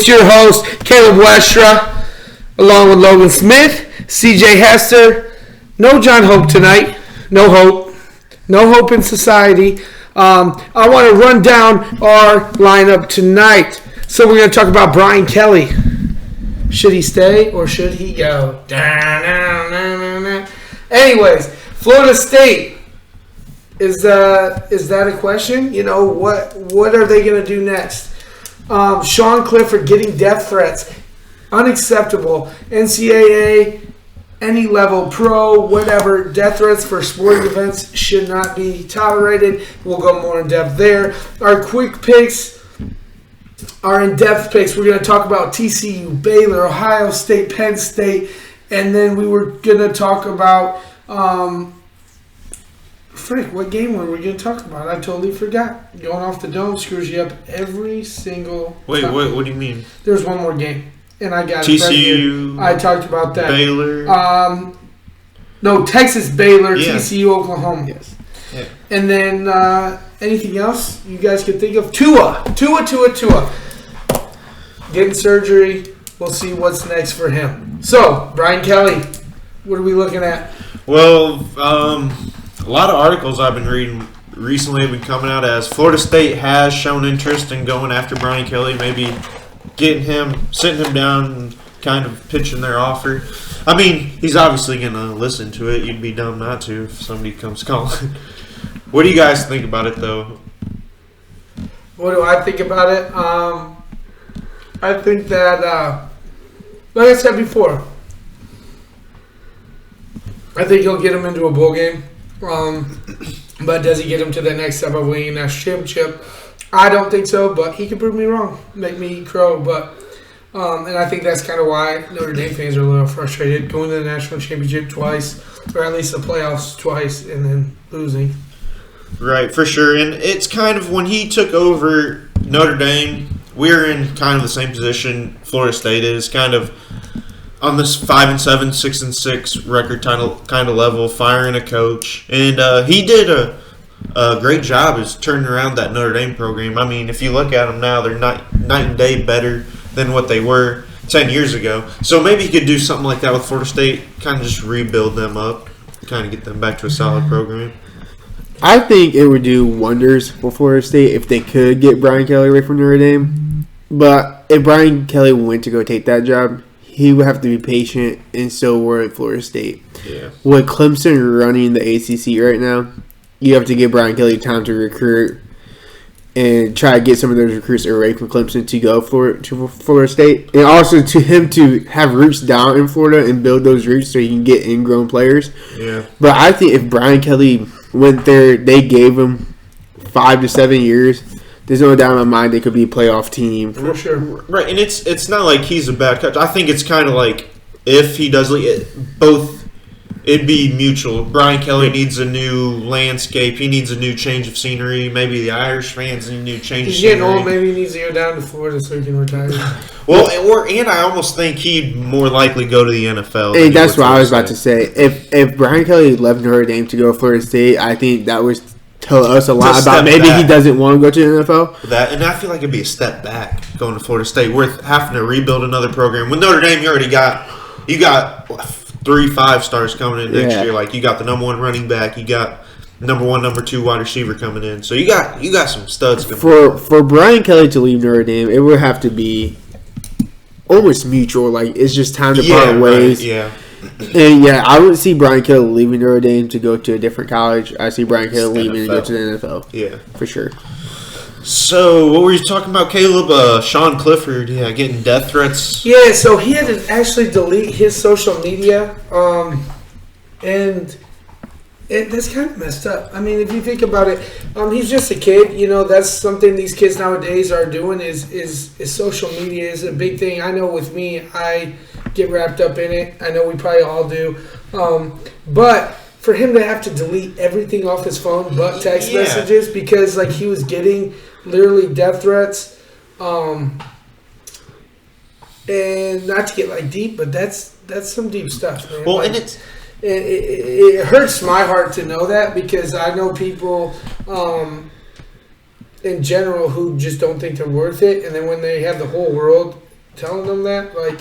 It's your host, Caleb Westra, along with Logan Smith, CJ Hester. No John Hope tonight. No hope. No hope in society. I want to run down our lineup tonight. So we're going to talk about Brian Kelly. Should he stay or should he go? Anyways, Florida State. Is that a question? You know, what are they going to do next? Sean Clifford getting death threats. Unacceptable. NCAA, any level, pro, whatever, death threats for sporting events should not be tolerated. We'll go more in depth there. Our quick picks, our in-depth picks, we're going to talk about TCU, Baylor, Ohio State, Penn State, and then we were going to talk about... what game were we going to talk about? I totally forgot. Going off the dome screws you up every single time. Wait, what do you mean? There's one more game, and I got TCU. I talked about that. Baylor. No, Texas, Baylor, Yeah. TCU, Oklahoma. Yes. Yeah. And then anything else you guys could think of? Tua. Getting surgery. We'll see what's next for him. So, Brian Kelly, what are we looking at? Well, a lot of articles I've been reading recently have been coming out as Florida State has shown interest in going after Brian Kelly, maybe sitting him down and kind of pitching their offer. I mean, he's obviously going to listen to it. You'd be dumb not to if somebody comes calling. What do you guys think about it, though? What do I think about it? I think that, like I said before, I think he'll get him into a bowl game. But does he get him to the next step of winning a national championship? I don't think so, but he could prove me wrong, make me eat crow. But and I think that's kind of why Notre Dame fans are a little frustrated going to the national championship twice, or at least the playoffs twice, and then losing. Right, for sure. And it's kind of when he took over Notre Dame, we're in kind of the same position Florida State is, kind of on this 5-7, 6-6 record kind of level, firing a coach, and he did a great job is turning around that Notre Dame program. I mean, if you look at them now, they're night and day better than what they were 10 years ago. So maybe he could do something like that with Florida State, kind of just rebuild them up, kind of get them back to a solid program. I think it would do wonders for Florida State if they could get Brian Kelly away from Notre Dame. But if Brian Kelly went to go take that job, he would have to be patient, and so would Florida State. Yeah. With Clemson running the ACC right now, you have to give Brian Kelly time to recruit and try to get some of those recruits away from Clemson to go to Florida State. And also to him to have roots down in Florida and build those roots so he can get ingrown players. Yeah. But I think if Brian Kelly went there, they gave him 5 to 7 years, there's no doubt in my mind they could be a playoff team. For sure. Right, and it's not like he's a bad coach. I think it's kind of like if he does both, it'd be mutual. Brian Kelly needs a new landscape. He needs a new change of scenery. Maybe the Irish fans need a new change of scenery. He's getting old. Maybe he needs to go down to Florida so he can retire. Well, and I almost think he'd more likely go to the NFL. And that's what I was about to say. If Brian Kelly left Notre Dame to go to Florida State, I think that was tell us a lot about maybe he doesn't want to go to the NFL. And I feel like it'd be a step back going to Florida State. We're having to rebuild another program. With Notre Dame, you got 3 5-stars coming in next year. Like you got the number 1 running back, you got number 1, number 2 wide receiver coming in. So you got some studs coming. For Brian Kelly to leave Notre Dame, it would have to be almost mutual. Like it's just time to part ways. Right, yeah. And I wouldn't see Brian Kelly leaving Notre Dame to go to a different college. I see Brian Kelly leaving to go to the NFL. Yeah, for sure. So what were you talking about, Caleb? Sean Clifford, getting death threats. Yeah, so he had to actually delete his social media, and that's kind of messed up. I mean, if you think about it, he's just a kid. You know, that's something these kids nowadays are doing. Is social media is a big thing. I know with me, I get wrapped up in it. I know we probably all do. But for him to have to delete everything off his phone but text messages because like he was getting literally death threats. And not to get like deep, but that's some deep stuff, man. Well, like, and it hurts my heart to know that because I know people in general who just don't think they're worth it, and then when they have the whole world telling them that? Like,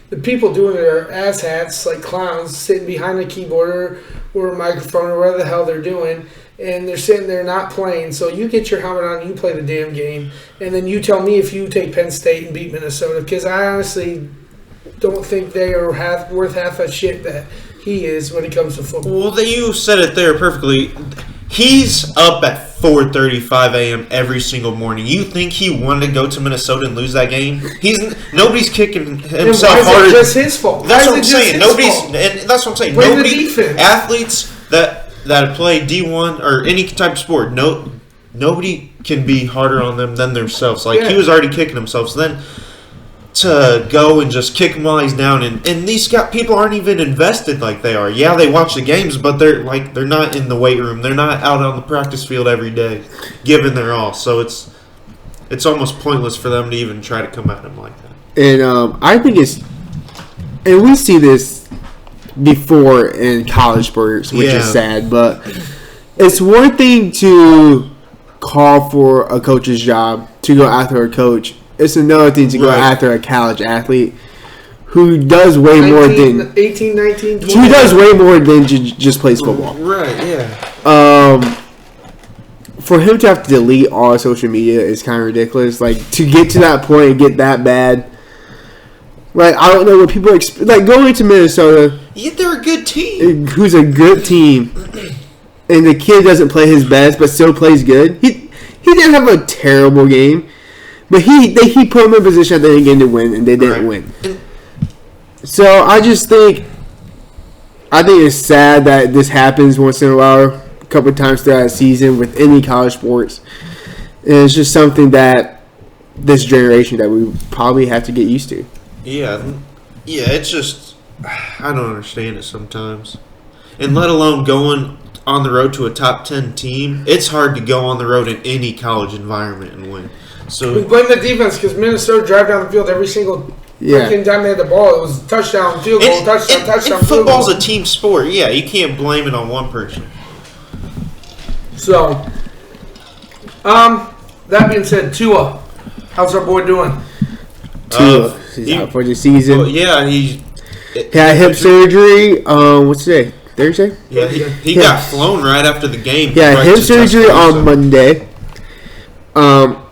the people doing it are asshats, like clowns, sitting behind a keyboard or a microphone or whatever the hell they're doing, and they're sitting there not playing. So you get your helmet on, you play the damn game, and then you tell me if you take Penn State and beat Minnesota, because I honestly don't think they are worth half a shit that he is when it comes to football. Well, you said it there perfectly. He's up at 4:35 a.m. every single morning. You think he wanted to go to Minnesota and lose that game? Nobody's kicking And himself why is harder. it just his fault? That's Why what I'm is it just saying. his fault? That's what I'm saying. Blame the defense. Athletes that play D1 or any type of sport, nobody can be harder on them than themselves. Like, he was already kicking himself. So then to go and just kick him while he's down, and these people aren't even invested like they are. Yeah, they watch the games, but they're not in the weight room. They're not out on the practice field every day, giving their all. So it's almost pointless for them to even try to come at him like that. And I think and we see this before in college sports, which is sad, but it's one thing to call for a coach's job, to go after a coach. It's another thing to go after a college athlete who does way more than 18, 19, 20. Who does way more than just plays football. Right, yeah. For him to have to delete all social media is kind of ridiculous. Like, to get to that point and get that bad. Like, I don't know what people expect. Like, going to Minnesota, Yeah, they're a good team. who's a good team, and the kid doesn't play his best but still plays good. He didn't have a terrible game. But he put him in a position at the end of the game to win, and they didn't win. So I think it's sad that this happens once in a while, a couple of times throughout the season with any college sports. And it's just something that this generation that we probably have to get used to. Yeah, it's just, I don't understand it sometimes. And let alone going on the road to a top 10 team, it's hard to go on the road in any college environment and win. We So blame the defense because Minnesota drive down the field every single freaking time they had the ball. It was touchdown, field goal, touchdown, and field football's goal. a team sport. Yeah, you can't blame it on one person. So, that being said, Tua, how's our boy doing? He's out for the season. Well, yeah, he Had hip surgery. What's today? Thursday? Yeah, he got flown right after the game. Yeah, right hip to surgery Tuscaloosa. on Monday.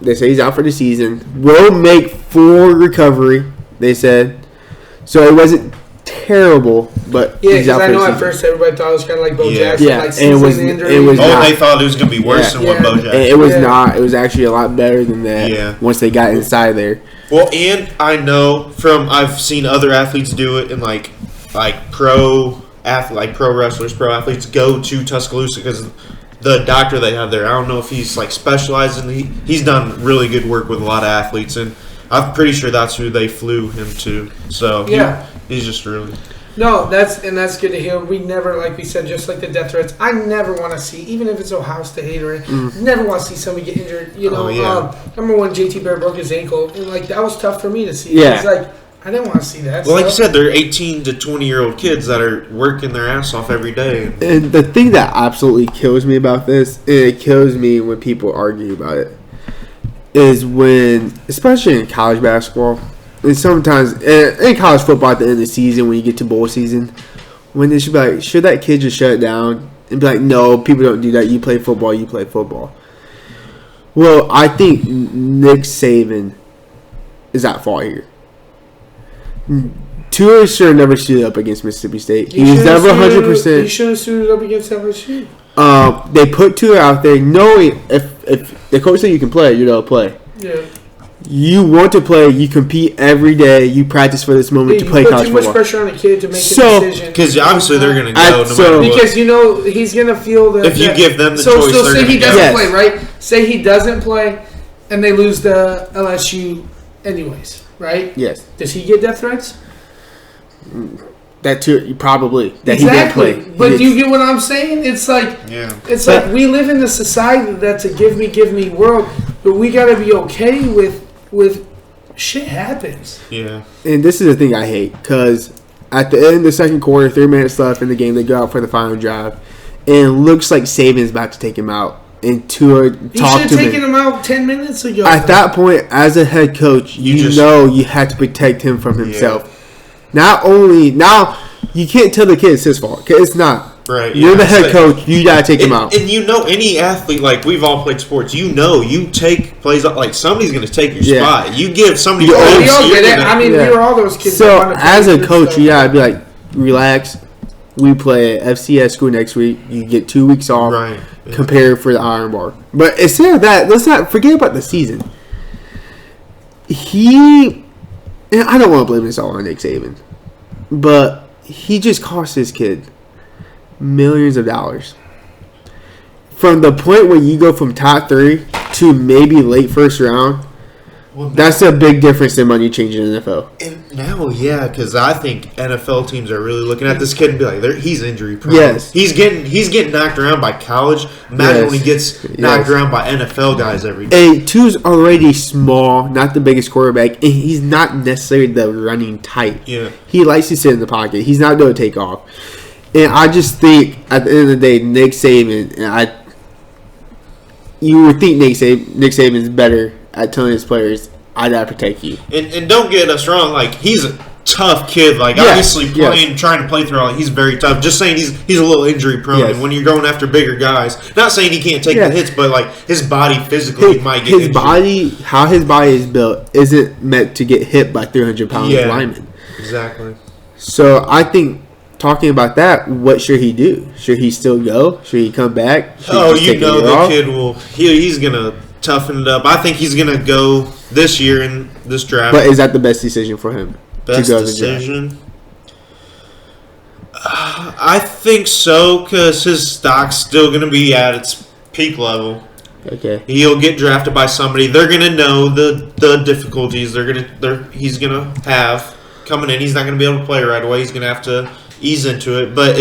They say he's out for the season. Will make full recovery, they said. So it wasn't terrible, but Yeah, he's because out I for know the at season. first everybody thought it was kind of like Bo Yeah. Jackson, Yeah, like and season injury. it was Oh, not. they thought it was going to be worse than what Yeah. Bo And Jackson. it was Yeah. not. It was actually a lot better than that. Yeah. Once they got inside there. Well, and I know I've seen other athletes do it, and like pro wrestlers, pro athletes go to Tuscaloosa because the doctor they have there. I don't know if he's like specialized in. He's done really good work with a lot of athletes, and I'm pretty sure that's who they flew him to. So Yeah. he's just really. No, that's good to hear. We never, like we said, just like the death threats. I never want to see, even if it's Ohio State or never want to see somebody get injured. You know, Oh, yeah. I remember when JT Bear broke his ankle, and like that was tough for me to see. Yeah. It's like I didn't want to see that. Well, like you stuff. said, they're 18 to 20-year-old kids that are working their ass off every day. And the thing that absolutely kills me about this, and it kills me when people argue about it, is when, especially in college basketball, and sometimes in college football at the end of the season when you get to bowl season, when they should be like, should that kid just shut it down and be like, no, people don't do that. You play football, you play football. Well, I think Nick Saban is at fault here. Tua should have never stood up against Mississippi State. He was should've never suited- 100%. He should have suited up against LSU. They put Tua out there knowing if the coach said you can play, you don't play. Yeah. You want to play, you compete every day, you practice for this moment Yeah, to play you put college too much football. pressure on a kid to make So- a decision. Because obviously they're going to go no So- matter what. Because you know he's gonna feel that If you give them the so choice, so they're say gonna he go. doesn't Yes. play, right? Say he doesn't play, and they lose to LSU anyways, right? Yes, Does he get death threats? that too. Probably that Exactly. he didn't play. But He do you did- get what I'm saying? It's like Yeah. we live in a society that's a give me world, but we gotta be okay with shit happens. Yeah. and this is the thing I hate because at the end of the second quarter, 3 minutes left in the game, they go out for the final drive, and it looks like Saban's about to take him out. and Tua You talk should to have taken him. him out 10 minutes ago. At that point, as a head coach, you know you have to protect him from himself. Not only now, you can't tell the kid it's his fault, 'cause it's not. Right, You're the head like, coach. You gotta take him out. And you know, any athlete, like we've all played sports, you know, you take plays up, like somebody's going to take your Yeah. spot. You give somebody. You we all you're get it. gonna- I mean, Yeah. we were all those kids. So that wanted to as play a good coach, stuff. you gotta be like, relax. We play at FCS school next week. You get 2 weeks off. Right. Yeah. Compare for the Iron Bar. But instead of that, let's not forget about the season. And I don't want to blame this all on Nick Saban, but he just cost his kid millions of dollars. From the point where you go from top 3 to maybe late first round, Well, that's a big difference in money changing in the NFL. and now, yeah, because I think NFL teams are really looking at this kid and be like, he's injury prone. Yes. he's getting knocked around by college. Imagine when he gets knocked Yes. around by NFL guys every day. And Tu's already small, not the biggest quarterback, and he's not necessarily the running type. Yeah. He likes to sit in the pocket. He's not going to take off. And I just think at the end of the day, Nick Saban, you would think Nick Saban's better at telling his players, "I gotta protect you." And don't get us wrong, like he's a tough kid. Like Yes, obviously yes. trying to play through all, he's very tough. Just saying he's a little injury prone. Yes. And when you're going after bigger guys, not saying he can't take Yeah. the hits, but like his body physically might get His injured. body, how his body is built, isn't meant to get hit by 300-pound Yeah. linemen. Exactly. So I think talking about that, what should he do? Should he still go? Should he come back? Should he Oh, just you take a know year the off? kid will. He's gonna toughen it up. I think he's gonna go this year in this draft. But is that the best decision for him Best to go to the draft? decision. I think so because his stock's still going to be at its peak level. Okay. He'll get drafted by somebody. They're going to know the difficulties he's going to have coming in. He's not going to be able to play right away. He's going to have to ease into it. But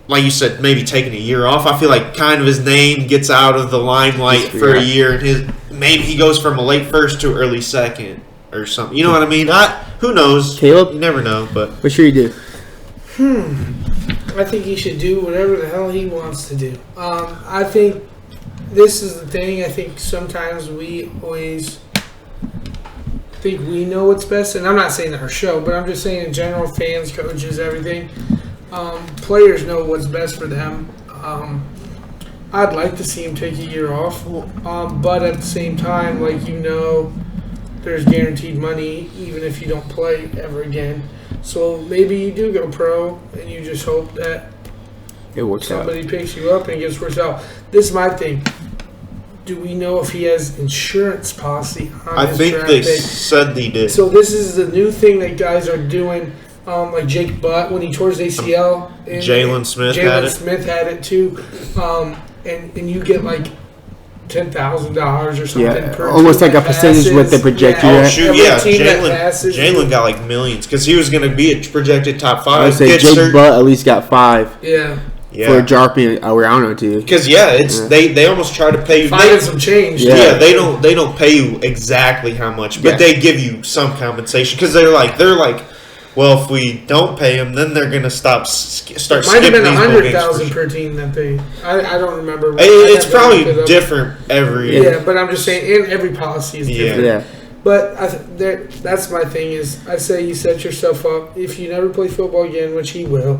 like you said, maybe taking a year off, I feel like kind of his name gets out of the limelight for a year, and maybe he goes from a late first to early second or something. You know what I mean? Who knows? Caleb? You never know. But What should he do? I think he should do whatever the hell he wants to do. I think this is the thing. I think sometimes we always think we know what's best, and I'm not saying our show, but I'm just saying in general, fans, coaches, everything. Players know what's best for them. I'd like to see him take a year off, but at the same time, there's guaranteed money even if you don't play ever again. So maybe you do go pro, and you just hope that It works somebody picks you up and it gets worked out. This is my thing. Do we know if he has insurance policy on I his think draft they pick? said they did. So this is the new thing that guys are doing. Like Jake Butt when he tore his ACL. And Jalen Smith had it. Smith had it too. And you get like $10,000 or something Yeah, per almost team like a that percentage what they passes. project Yeah. you Oh at. shoot! Every Yeah, team that passes- Jalen got like millions because he was going to be a projected top I five. would say Get Jake certain- Butt at least got 5 Yeah. for yeah, dropping a round or two. because they almost try to pay you. Finding some change. Yeah. They don't pay you exactly how much, but Yeah. they give you some compensation because they're like, well, if we don't pay him, then they're going to start Might have skipping been these bowl games. 100,000 per team that they. I don't remember. It's I'd have to look it probably up. different every. Yeah, but I'm just saying, and every policy is different. Yeah. But that's my thing is, I say you set yourself up. If you never play football again, which he will,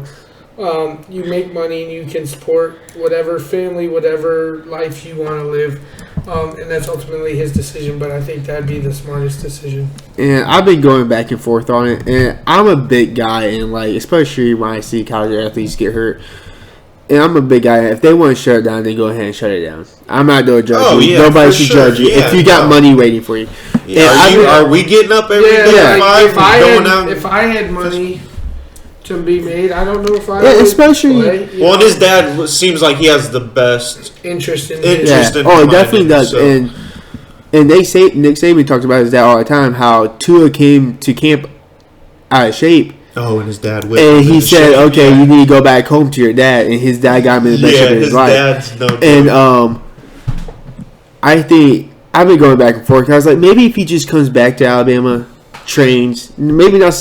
you make money and you can support whatever family, whatever life you want to live. And that's ultimately his decision, but I think that'd be the smartest decision. And I've been going back and forth on it, and I'm a big guy, and especially when I see college athletes get hurt, and I'm a big guy. If they want to shut it down, they go ahead and shut it down. I'm not going to judge Oh, you. yeah, Nobody for should sure. judge you. Yeah, if you got no. money waiting for you. Yeah, And are we getting up every day Yeah, at like, 5 and going out? if I had money to be made, I don't know if I Yeah, would especially- play, you Well, and know, his dad seems like he has the best. interest in Interest. it. Yeah. Interesting Oh, in it my definitely opinion, does. so. And Nick Saban talks about his dad all the time, how Tua came to camp out of shape. Oh, and his dad whipped And him he into said, shape, okay, yeah. you need to go back home to your dad. And his dad got him in the best shape of his his life. dad's no joke. And I think I've been going back and forth. 'Cause I was like, maybe if he just comes back to Alabama, trains, maybe not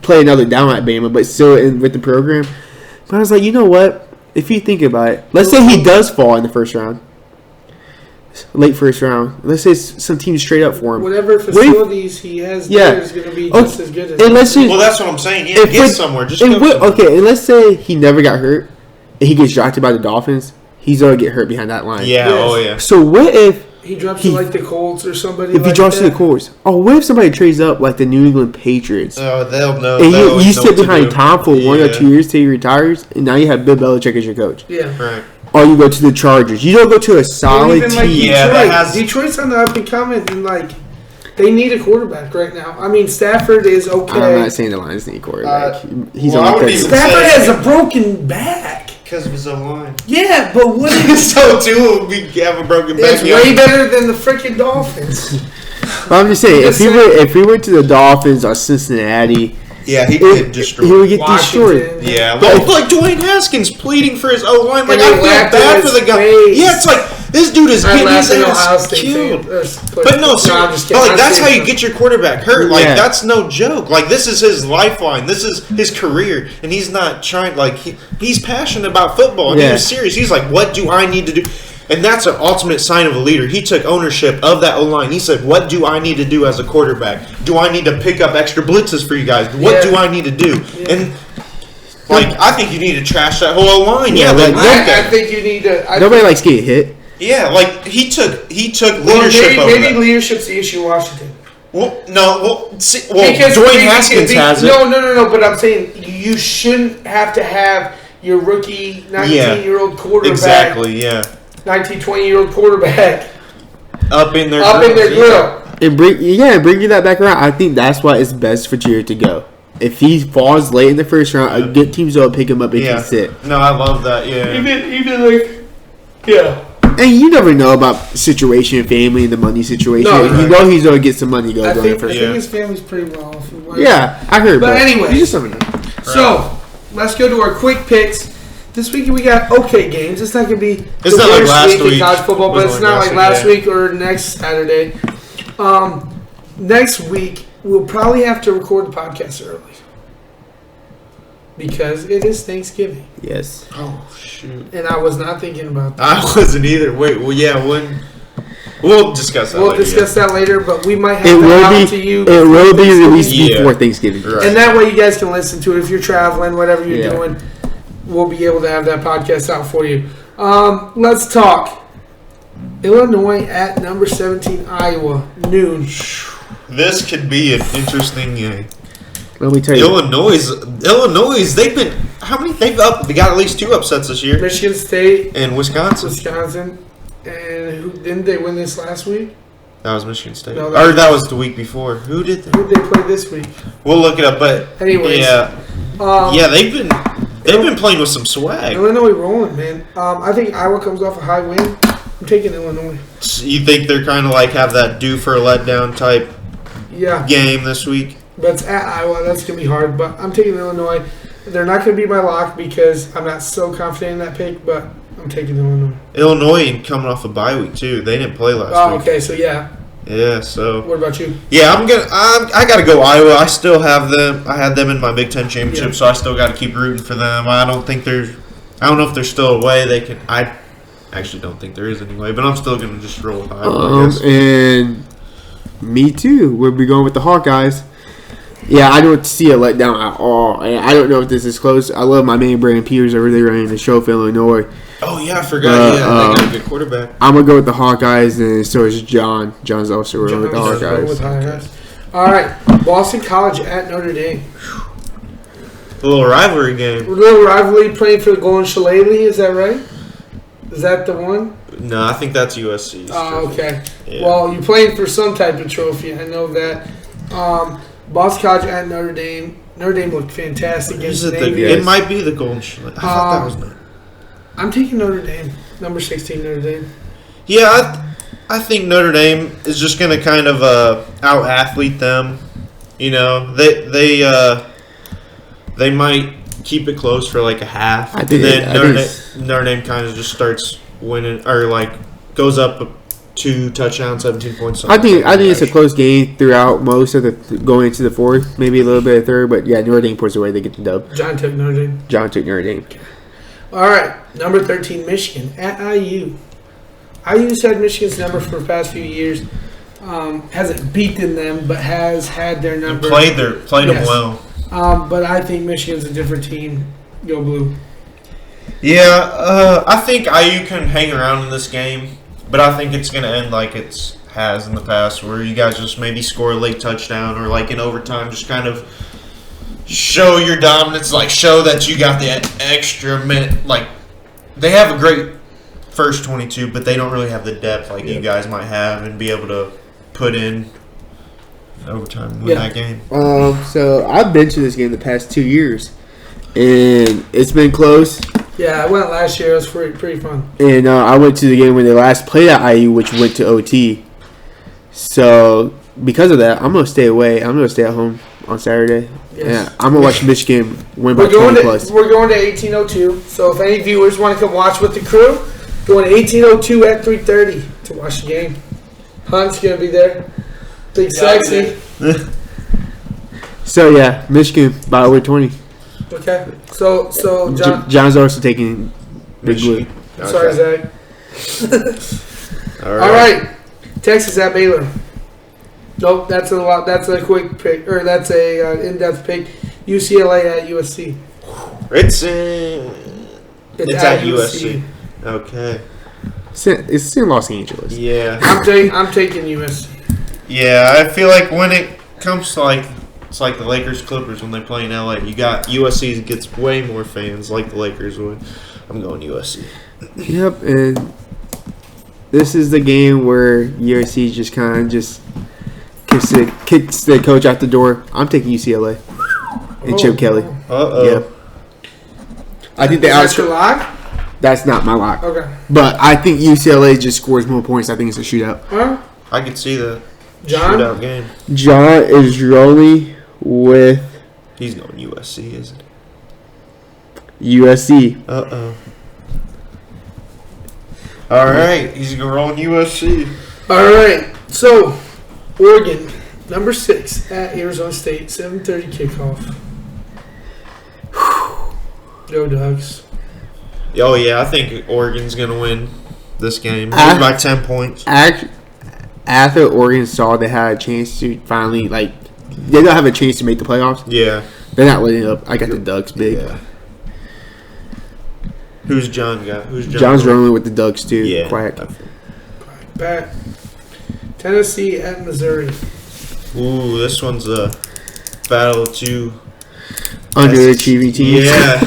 play another down at Alabama, but still with the program. But I was like, you know what? If you think about it, let's say he does fall in the first round, late first round. Let's say some team straight up for him. Whatever facilities he has there is going to be just as good as. And let's just, Well, that's what I'm saying. Yeah, get somewhere. Just and go somewhere. okay, and let's say he never got hurt, and he gets drafted by the Dolphins. He's gonna get hurt behind that line. Yeah. Yes. Oh yeah. So what if he drops to like the Colts or somebody. if he drops to the Colts? Oh, what if somebody trades up like the New England Patriots? Oh, they'll know. And they'll you know sit what to behind do. Tom for 1 or Yeah. 2 years till he retires, and now you have Bill Belichick as your coach. Yeah. Right. Or you go to the Chargers. You don't go to a Or solid even team. like Yeah, Detroit. that has- Detroit's on the up and coming, and like they need a quarterback right now. I mean, Stafford is okay. I'm not saying the Lions need a quarterback. He's well, I only would 30. even- Stafford has a broken back. Because of his own line. Yeah, but what is So too, we have a broken back. it's way better than the freaking Dolphins. But I'm just saying, Just if we went to the Dolphins or Cincinnati, Yeah, he it- did destroy. he would get Washington. destroyed. Yeah, But- like Dwayne Haskins pleading for his O line. Like And I they feel laughed in bad for his the guy. face. Yeah, it's like this dude is I getting laughed his at Ohio ass State killed. fans. But no, I'm seriously, just but kidding. like I'm that's how saying- you get your quarterback hurt. Like Yeah. that's no joke. Like this is his lifeline. This is his career, and he's not trying. Like he's passionate about football, and he Yeah. was serious. He's like, "What do I need to do?" And that's an ultimate sign of a leader. He took ownership of that O line. He said, "What do I need to do as a quarterback? Do I need to pick up extra blitzes for you guys? What Yeah. do I need to do?" Yeah. And like, I think you need to trash that whole O line. Yeah, Yeah, they like- looked I at it. think you need to. Nobody likes getting hit. Yeah, like he took Well, leadership over maybe that. leadership's the issue in Washington. Well, no, Dwayne Haskins has it. No. But I'm saying you shouldn't have to have your rookie 19-year-old quarterback, Exactly, yeah. 19, 20-year-old quarterback Up in their up in their grill. And bring you that back around. I think that's why it's best for Jared to go. If he falls late in the first round, a good team's gonna pick him up and Yeah. can sit. No, I love that, yeah. Even like, yeah. And you never know about situation, family, and the money situation. No, You right. know he's gonna get some money going I in the think first Yeah. round. his family's pretty well off. Yeah, I heard. But anyways. you just never know. So let's go to our quick picks. This week we got okay games. It's not gonna be It's the not like worst last week in week. college football, but Wasn't it's like not last like week, last yeah. week or next Saturday. Next week we'll probably have to record the podcast early because it is Thanksgiving, Yes. Oh, shoot. and I was not thinking about that. I wasn't either. Wait, well, yeah, when... We'll discuss that We'll later, discuss that later, but we might It have that will out to be. you. It will be before released Thanksgiving. Yeah. before Thanksgiving. Right. And that way you guys can listen to it if you're traveling, whatever you're Yeah. doing. We'll be able to have that podcast out for you. Let's talk. Illinois at number 17, Iowa, noon. This could be an interesting game. Let me tell you. Illinois, they've been... How many? They got at least 2 upsets this year. Michigan State, And Wisconsin. Wisconsin, and who didn't they win this last week? That was Michigan State. No, Or that was the week before. Who did that? Who did they play this week? We'll look it up, but... Anyways, Yeah. um, Yeah, they've been playing with some swag. Illinois rolling, man. I think Iowa comes off a high win. I'm taking Illinois. You think they're kind of like have that due for a letdown type Yeah, game this week? but it's at Iowa. That's gonna be hard. But I'm taking Illinois. They're not gonna be my lock because I'm not so confident in that pick. But I'm taking Illinois. Illinois coming off a bye week too. They didn't play last Oh, week. okay. So yeah. Yeah, so What about you? yeah, I gotta go Iowa. I still have them. I had them in my Big Ten championship, Yeah. so I still got to keep rooting for them. I don't know if there's still a way they can. I actually don't think there is any way, but I'm still gonna just roll with Iowa. I guess. And me too. We'll be going with the Hawkeyes. Yeah, I don't see a letdown at all. And I don't know if this is close. I love my man Brandon Peters over there running the show for Illinois. Oh yeah, I forgot. They got a good quarterback. I'm gonna go with the Hawkeyes, and so is John. John's also rolling with the John's rolling with Hawkeyes. Hawkeyes. All right, Boston College at Notre Dame. A little rivalry game. A little rivalry playing for the Golden Shillelagh. Is that right? Is that the one? No, I think that's USC's. Oh, trophy. okay. Yeah. Well, you're playing for some type of trophy. I know that. Boston College at Notre Dame. Notre Dame looked fantastic Is against it Navy. Yes. It might be the Golden Shillelagh. I thought that was not. I'm taking Notre Dame. Number 16, Notre Dame. Yeah, I think Notre Dame is just going to kind of out athlete them. You know, they might keep it close for like a half. I think and then it- Notre Dame kind of just starts winning or like goes up 2 touchdowns, 17 points. I think it's a close game throughout most of the going into the fourth, maybe a little bit of third, but yeah, Notre Dame puts away. They get the dub. John took Notre Dame. John took Notre Dame. All right, number 13, Michigan at IU. IU's had Michigan's number for the past few years. Hasn't beaten them, but has had their number. Played them Yes. well. But I think Michigan's a different team. Go blue. Yeah, I think IU can hang around in this game, but I think it's going to end like it has in the past, where you guys just maybe score a late touchdown or like in overtime, just kind of show your dominance, like show that you got the extra minute. Like they have a great first 22, but they don't really have the depth like you guys might have and be able to put in overtime and win that game. So I've been to this game the past 2 years, and it's been close. Yeah, I went last year. It was pretty fun. And I went to the game when they last played at IU, which went to OT. So because of that, I'm gonna stay away. I'm gonna stay at home on Saturday. Yes. Yeah, I'm gonna watch Michigan win by We're going 20 to plus. we're going to 1802. So if any viewers want to come watch with the crew, going to 1802 at 3:30 to watch the game. Hunt's gonna be there. Big sexy. So yeah, Michigan by over 20. Okay. So John. John's also taking Big Blue. Michigan. Sorry, Okay. Zach. All All right. Texas at Baylor. Nope, that's a lot. That's a quick pick, or that's a in-depth pick. UCLA at USC. It's at USC. Okay. It's in Los Angeles. Yeah. I'm taking USC. Yeah, I feel like when it comes to it's like the Lakers Clippers when they play in LA. You got USC gets way more fans like the Lakers would. I'm going USC. Yep, and this is the game where USC just kind of just kicks the coach out the door. I'm taking UCLA and Chip Kelly. Uh-oh. Yep. I think they That's your out. lock? That's not my lock. Okay. But I think UCLA just scores more points. I think it's a shootout. Huh? I could see the John? shootout game. John is rolling with He's going USC, isn't USC. he? Uh-oh. All right. He's going to roll in USC. All right. So, Oregon, number 6 at Arizona State, 7:30 kickoff. Go Ducks. Oh, yeah. I think Oregon's going to win this game. Ah. Maybe by 10 points. After Oregon saw they had a chance to finally, they don't have a chance to make the playoffs. Yeah. They're not letting up. I got the Ducks big. Yeah. Who's John got? John's rolling with the Ducks too. Yeah. Quack. Pat. Tennessee at Missouri. Ooh, this one's a battle of two Underachieving teams. Yeah.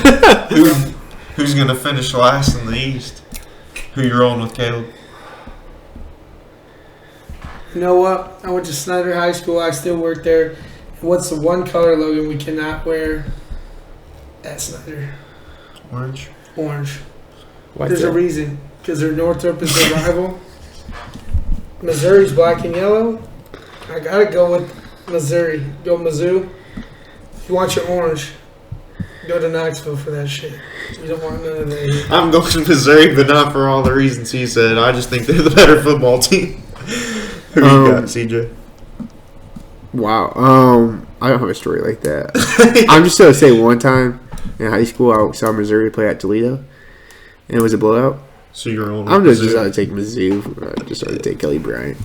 Who's gonna finish last in the East? Who you rolling with, Caleb? You know what? I went to Snyder High School. I still work there. What's the one color, Logan, we cannot wear at Snyder? Orange. Orange. Why's There's a that? reason. Because their Northrop is their rival. Missouri's black and yellow. I gotta go with Missouri. Go Mizzou. If you want your orange, go to Knoxville for that shit. You don't want none of that. I'm going to Missouri, but not for all the reasons he said. I just think they're the better football team. Who you got, CJ? Wow. I don't have a story like that. I'm just gonna say one time in high school I saw Missouri play at Toledo, and it was a blowout. So you're rolling with I'm just Mizzou. gonna take Mizzou. I just gonna take Kelly Bryant.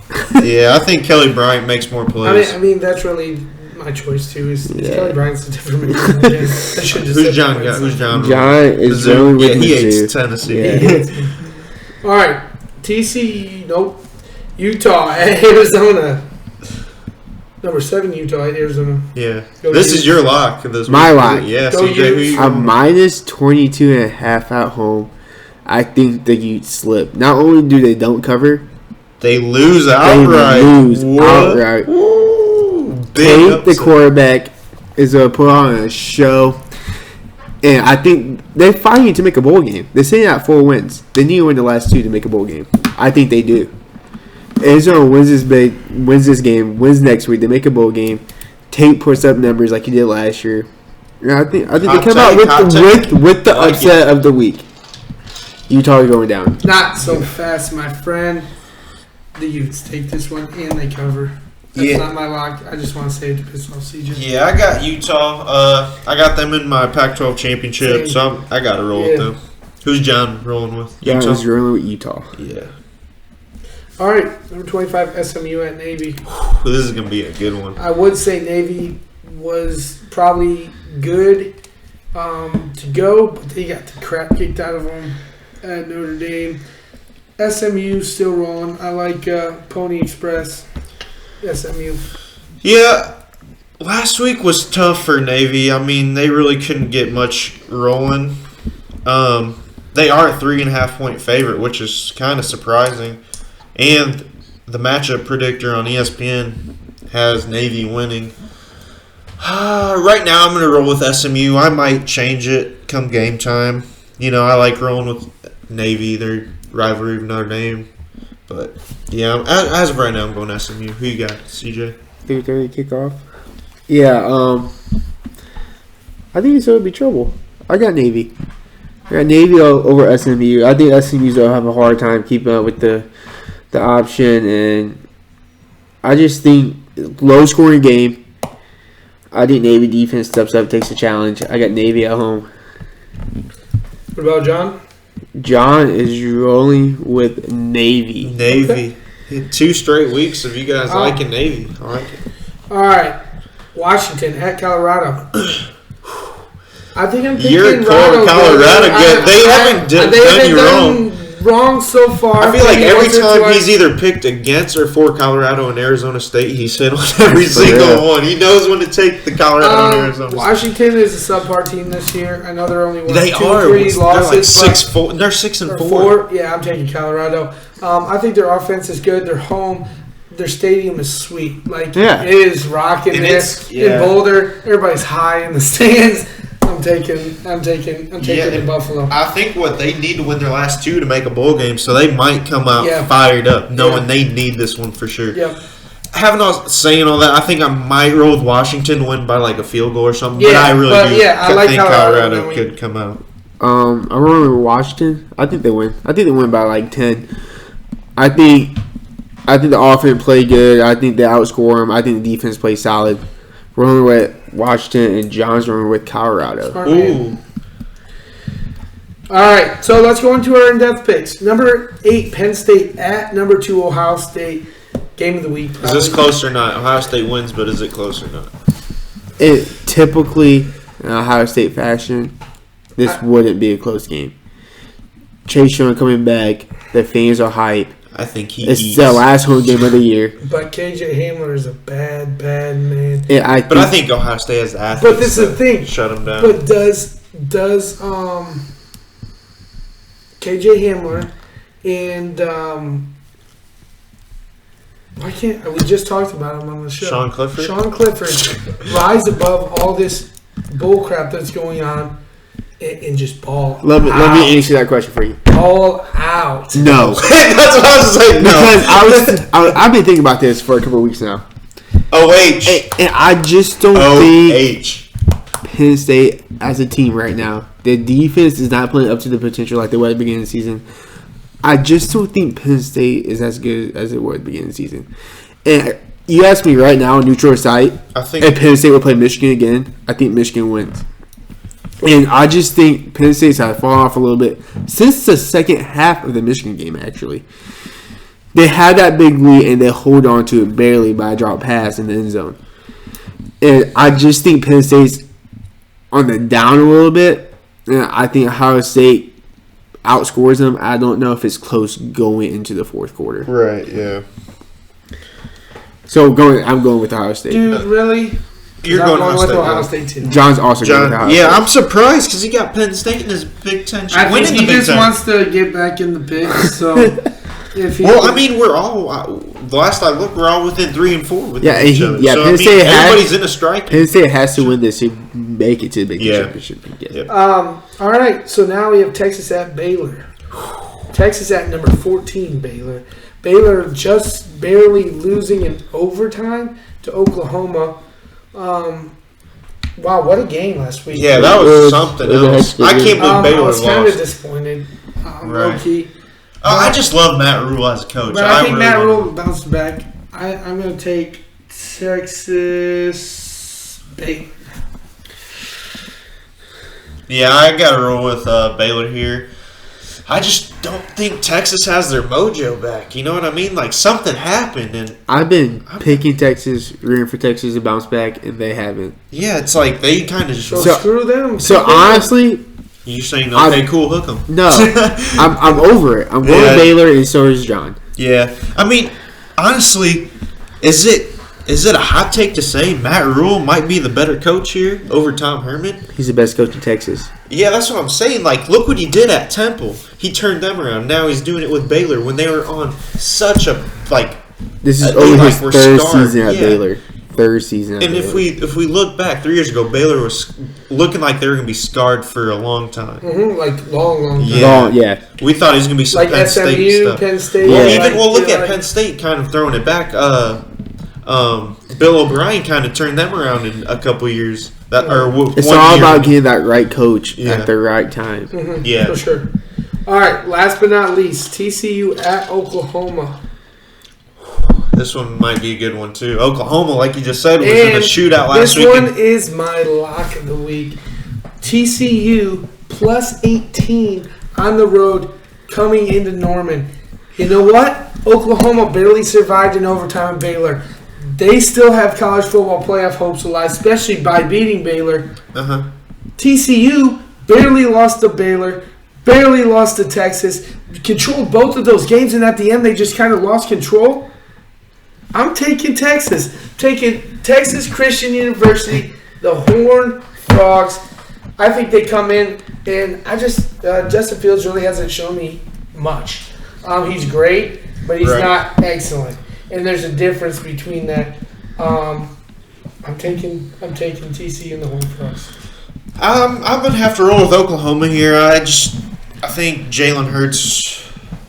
Yeah, I think Kelly Bryant makes more plays. I mean, that's really my choice too. Is Yeah. Kelly Bryant's a different man. I should just Who's said John that. got? Who's John? John is Mizzou. rolling with Yeah, he Mizzou. hates Tennessee. Yeah. All right, TC. Nope. Utah at Arizona. Number 7, Utah at Arizona. Yeah. Go This Utes. is your lock. This My week. lock. Yeah, Go CJ, who Utes. you A going? minus 22.5 at home. I think the Utes slip. Not only do they don't cover, They lose outright. they lose What? outright. Ooh, big Tate, the upset. quarterback, is going to put on a show. And I think they're fighting to make a bowl game. They're sitting at 4 wins. They need to win the last 2 to make a bowl game. I think they do. Arizona wins this game, wins next week. They make a bowl game. Tate puts up numbers like he did last year. Yeah, I think they Hot come out take, hot take. with the I like upset of the week. Utah is going down. Not so fast, my friend. The Utes take this one and they cover. That's Yeah. not my lock. I just want to say it to piss off CJ. Yeah, I got Utah. I got them in my Pac-12 championship, Same. so I got to roll with Yeah. them. Who's John rolling with? Yeah, Utah? I was rolling with Utah. Yeah. All right, number 25, SMU at Navy. This is going to be a good one. I would say Navy was probably good to go, but they got the crap kicked out of them at Notre Dame. SMU still rolling. I like Pony Express. SMU. Yeah. Last week was tough for Navy. I mean, they really couldn't get much rolling. They are a 3.5-point favorite, which is kind of surprising. And the matchup predictor on ESPN has Navy winning. Right now, I'm going to roll with SMU. I might change it come game time. You know, I like rolling with Navy. Their rivalry with Notre Dame. But, yeah, as of right now, I'm going SMU. Who you got, CJ? 3:30 kickoff. Yeah, I think it's going to be trouble. I got Navy. I got Navy over SMU. I think SMU's going to have a hard time keeping up with the option, and I just think low-scoring game. I think Navy defense steps up, takes a challenge. I got Navy at home. What about John? John is rolling with Navy. Navy. 2 straight weeks of you guys liking Navy. I like it. All right, Washington at Colorado. I think I'm thinking You're Colorado good. They haven't done you wrong. Wrong so far. I feel like Maybe every once or time twice. he's either picked against or for Colorado and Arizona State, he's hit on every single one. He knows when to take the Colorado and Arizona State. Washington is a subpar team this year. I know they're only They 2 are. 3 They're losses. like 6-4. They're 6-4. Yeah, I'm taking Colorado. I think their offense is good. Their home, their stadium is sweet. Like Yeah. it is rocking And there it's- yeah. in Boulder. Everybody's high in the stands. I'm taking in Buffalo. I think what they need to win their last 2 to make a bowl game, so they might come out Yeah. fired up, knowing Yeah. they need this one for sure. Yep. Saying all that, I think I might roll with Washington to win by like a field goal or something. Yeah, but I really but do yeah, I like think Colorado Colorado to could come out. I'm rolling with Washington. I think they win. I think they win by like 10. I think the offense play good. I think they outscore them. I think the defense plays solid. Rolling with Washington, and John's rolling with Colorado. Smart man. All right, so let's go into our in-depth picks. Number 8, Penn State at number 2, Ohio State. Game of the week. Is this close or not? Ohio State wins, but is it close or not? It typically, in Ohio State fashion, this wouldn't be a close game. Chase Young coming back. The fans are hype. I think he It's eats. the last home game of the year. But KJ Hamler is a bad man. And I But I think Ohio State has the athletes. But this is the thing. Shut him down. But does KJ Hamler and why can't we just talked about him on the show? Sean Clifford? Sean Clifford rise above all this bull crap that's going on and just ball. let me out. answer that question for you. Ball out. No, That's what I was saying. because No. I've been thinking about this for a couple of weeks now, OH. and I just don't think OH. Penn State as a team right now, the defense is not playing up to the potential like they were at the beginning of the season. I just don't think Penn State is as good as it was at the beginning of the season. And you ask me right now, neutral site, I think if Penn State will play Michigan again, I think Michigan wins. And I just think Penn State's had fallen off a little bit since the second half of the Michigan game, actually. They had that big lead, and they hold on to it barely by a drop pass in the end zone. And I just think Penn State's on the down a little bit. And I think Ohio State outscores them. I don't know if it's close going into the fourth quarter. Right, yeah. So I'm going with Ohio State. Dude, really? You're I'm going with Ohio Ohio State. State too. John's also going with John, Ohio yeah, State. I'm surprised because he got Penn State in his Big Ten. I think winning he the Big just Ten. wants to get back in the picks. So if he Well, I mean, we're all. The last I looked, we're all within 3 and 4 with Yeah, each he- other. yeah, So, Penn I mean, State has- everybody's in a strike. Penn State has to win this to make it to the Big Ten Yeah. championship. Yes. Yep. all right, so now we have Texas at Baylor. Texas at number 14, Baylor. Baylor just barely losing in overtime to Oklahoma. Wow, what a game last week. Yeah, that was something it was a else. heck of a I game. can't believe I Baylor was kind of lost. disappointed, Right. low-key. I just love Matt Rule as a coach. But I think really Matt love Rule him. bounced back. I'm going to take Texas Baylor. Yeah, I got to roll with Baylor here. I just don't think Texas has their mojo back. You know what I mean? Like something happened, and I've been picking Texas, rooting for Texas to bounce back, and they haven't. yeah, it's like they kind of just. So, So- screw them. So honestly, You're saying okay, cool, hook 'em. no, I'm over it. I'm going Yeah. Baylor, and so is John. Yeah, I mean, honestly, is it a hot take to say Matt Rule might be the better coach here over Tom Herman? He's the best coach in Texas. Yeah, that's what I'm saying. Like, look what he did at Temple. He turned them around. Now he's doing it with Baylor when they were on such a like. This is They, only like, his were third scarred, season at yeah. Baylor. Third season. At And Baylor. if we look back 3 years ago, Baylor was looking like they were going to be scarred for a long time. Like long time. Yeah. yeah. We thought he was going to be some Like Penn State SMU, stuff. Penn State. Yeah. Well, like, even look you know, at like- Penn State kind of throwing it back. Bill O'Brien kind of turned them around in a couple years. It's one all year. about getting that right coach Yeah. at the right time. Yeah. For sure. All right, last but not least, TCU at Oklahoma. This one might be a good one too. Oklahoma, like you just said, was in And the shootout last this week. one is my lock of the week. TCU plus 18 on the road coming into Norman. You know what? Oklahoma barely survived in overtime at Baylor. They still have college football playoff hopes alive, especially by beating Baylor. Uh-huh. TCU barely lost to Baylor, barely lost to Texas, controlled both of those games, and at the end they just kind of lost control. I'm taking Texas. Taking Texas Christian University, the Horned Frogs. I think they come in, and I just Justin Fields really hasn't shown me much. He's great, but he's Right. not excellent, and there's a difference between that. I'm taking TCU and the Horned Frogs. I'm gonna have to roll with Oklahoma here. I think Jalen Hurts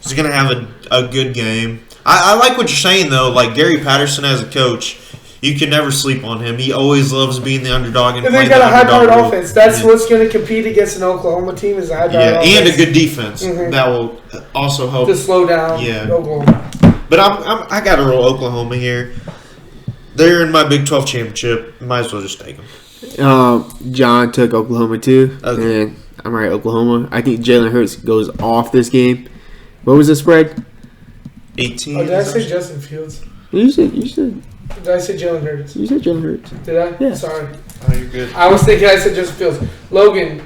is gonna have a good game. I like what you're saying though. Like Gary Patterson as a coach, you can never sleep on him. He always loves being the underdog and And they playing got the a high-powered underdog role. offense. That's Yeah. what's going to compete against an Oklahoma team is a high-powered Yeah, offense. and a good defense Mhm. that will also help. to slow down Yeah. Oklahoma. But I got to roll Oklahoma here. They're in my Big 12 championship. Might as well just take them. John took Oklahoma too, Okay. and I'm right Oklahoma. I think Jalen Hurts goes off this game. What was the spread? 18. Oh, did I say Justin Fields? You said Did I say Jalen Hurts? Jalen Hurts. Did I? Yeah. Sorry. Oh, you're good. I was thinking I said Justin Fields. Logan,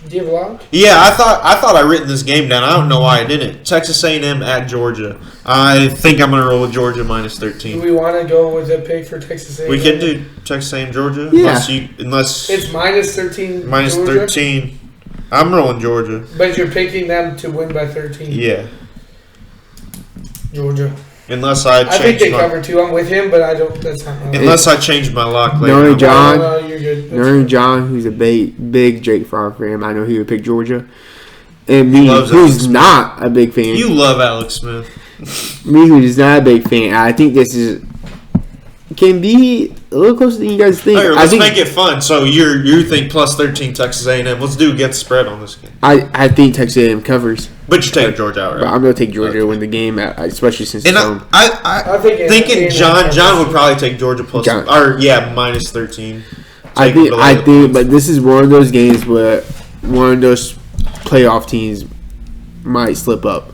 do you have a lock? Yeah, I thought I written this game down. I don't know why I didn't. Texas A&M at Georgia. I think I'm gonna roll with Georgia minus Do 13. we want to go with a pick for Texas A&M? We can do Texas A&M Georgia Yeah. unless It's minus 13. minus Georgia, 13. I'm rolling Georgia. But you're picking them to win by 13. Yeah, Georgia. unless I I think change they my cover too. I'm with him, but I don't. That's not my unless I change my lock later. No, on. John. No, you're good. That's Knowing John, who's a big Drake Favre fan, I know he would pick Georgia. And me, Loves who's Alex not a big fan, You love Alex Smith. me who's not a big fan, I think this can be a little closer than you guys think. Here, I let's think make it fun. So you think plus 13 Texas A&M. Let's do against spread on this game. I think Texas A&M covers, But you take Georgia but outright. I'm gonna take Georgia to win the game, especially since And it's home. I think thinking A&M John covers. would probably take Georgia plus John. minus 13. I Take it below the think, points. but this is one of those games where one of those playoff teams might slip up.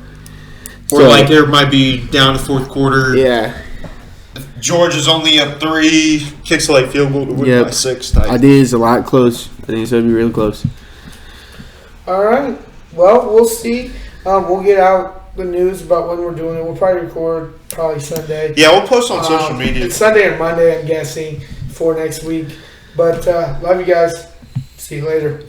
Or like there might be down the fourth quarter. yeah, Georgia's only up 3, kicks a late field goal to win Yep. by 6. I think it's a lot close. I think it's gonna be really close. All right. Well, we'll see. We'll get out the news about when we're doing it. We'll probably record Sunday. Yeah, we'll post on social media. It's Sunday or Monday, I'm guessing, for next week. But love you guys. See you later.